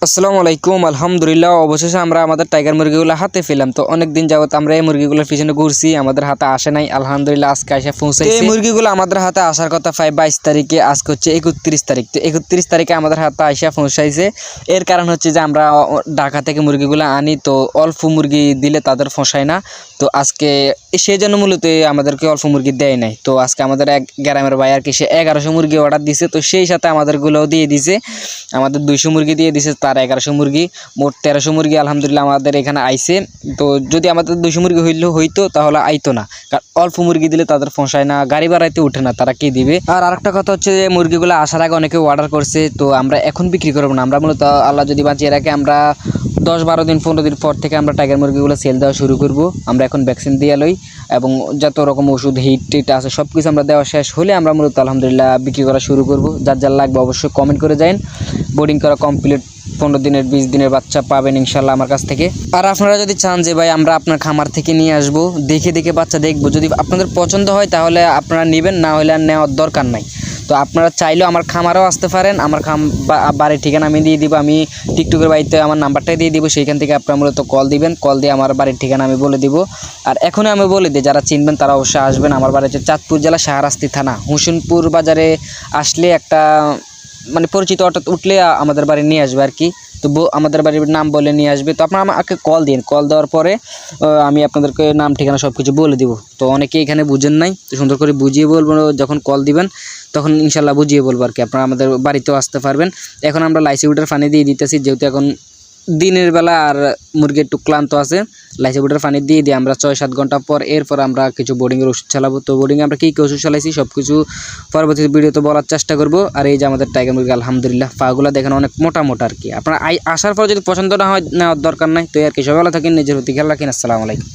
আসসালামু আলাইকুম। আলহামদুলিল্লাহ, অবশেষে আমরা আমাদের টাইগার মুরগিগুলো হাতে পেলাম। তো অনেক দিন যাবত আমরা এই মুরগিগুলোর পিছনে ঘুরছি, আমাদের হাতে আসে নাই। আলহামদুলিল্লাহ আজকে এসে পৌঁছাইছে। এই মুরগিগুলো আমাদের হাতে আসার কথা 22 তারিখে, আজকে হচ্ছে 31 তারিখ। তো 31 তারিখে আমাদের হাতে এসে পৌঁছাইছে। এর কারণ হচ্ছে যে আমরা ঢাকা থেকে মুরগিগুলো আনি, তো অল্প মুরগি দিলে তাদের ফসায় না। তো আজকে সেই জন্য মূলত আমাদেরকে অল্প মুরগি দেয় নাই। তো আজকে আমাদের এক গ্রামের ভাই আর কি, সে 1100 মুরগি অর্ডার দিছে। তো সেই সাথে আমাদেরগুলোও দিয়ে দিছে, আমাদের 200 মুরগি দিয়ে দিছে, তার 1100 মুরগি, মোট 1300 মুরগি আলহামদুলিল্লাহ আমাদের এখানে আইছে। তো যদি আমাদের 200 মুরগি হইতো তাহলে আইতো না, কারণ অল্প মুরগি দিলে তাদের ফসায় না, গাড়ি ভাড়াইতে উঠে না, তারা কি দিবে। আর আরেকটা কথা হচ্ছে যে মুরগিগুলো আসার আগে অনেকে অর্ডার করছে, তো আমরা এখন বিক্রি করবো না। আমরা মূলত আল্লাহ যদি বাঁচিয়ে রাখে আমরা 10-12 দিন 15 দিন পর থেকে আমরা টাইগার মুরগিগুলো সেল দেওয়া শুরু করব। আমরা এখন ভ্যাকসিন দিয়ে লই এবং যত রকম ওষুধ হিট আছে সব কিছু আমরা দেওয়া শেষ হলে আমরা মূলত আলহামদুলিল্লাহ বিক্রি করা শুরু করব। যার যার লাগবে অবশ্যই কমেন্ট করে যান। বোর্ডিং করা কমপ্লিট, 15 দিনের 20 দিনের বাচ্চা পাবেন ইনশাল্লাহ আমার কাছ থেকে। আর আপনারা যদি চান যে ভাই আমরা আপনার খামার থেকে নিয়ে আসবো, দেখে বাচ্চা দেখবো, যদি আপনাদের পছন্দ হয় তাহলে আপনারা নেবেন, না হলে আর নেওয়ার দরকার নাই। তো আপনারা চাইলেও আমার খামারেও আসতে পারেন। আমার বাড়ির ঠিকানা আমি দিয়ে দিব, আমি টিকটকের বাড়িতে আমার নাম্বারটাই দিয়ে দিব, সেইখান থেকে আপনারা মূলত কল দিবেন। কল দিয়ে আমার বাড়ির ঠিকানা আমি বলে দিব। আর এখনই আমি বলে দিই, যারা চিনবেন তারা অবশ্যই আসবেন। আমার বাড়ি হচ্ছে চাঁদপুর জেলা শাহরাস্তি থানা, হোসেনপুর বাজারে আসলে একটা মানে পরিচিত অটো উঠলে আমাদের বাড়ি নিয়ে আসবে আর কি। তো আমাদের বাড়ির নাম বলে নিয়ে আসবে। তো আপনারা আমাকে কল দিন, কল দেওয়ার পরে আমি আপনাদেরকে নাম ঠিকানা সব কিছু বলে দিব। তো অনেকে এখানে বুঝেন নাই, তো সুন্দর করে বুঝিয়ে বলবো। যখন কল দিবেন তখন ইনশাল্লাহ বুঝিয়ে বলবো আর কি, আপনারা আমাদের বাড়িতেও আসতে পারবেন। এখন আমরা লাইসিউডের পানি দিয়ে দিতেছি, যেহেতু এখন দিনের বেলা আর মুরগি একটু ক্লান্ত আছে। লাইসিউডের পানি দিয়ে আমরা 6-7 ঘন্টা পর এরপর আমরা কিছু বোর্ডিংয়ের ওষুধ চালাবো। তো বোর্ডিংয়ে আমরা কী ওষুধ চালাইছি সব কিছু পরবর্তী ভিডিওতে বলার চেষ্টা করবো। আর এই যে আমাদের টাইগার মুরগি আলহামদুলিল্লাহ পাগুলো দেখেন অনেক মোটা আর কি। আপনারা আসার পর যদি পছন্দ না হয় নেওয়ার দরকার নাই। তো আর কি, সবাই ভালো থাকেন, নিজের প্রতি খেয়াল রাখেন। আসসালামু আলাইকুম।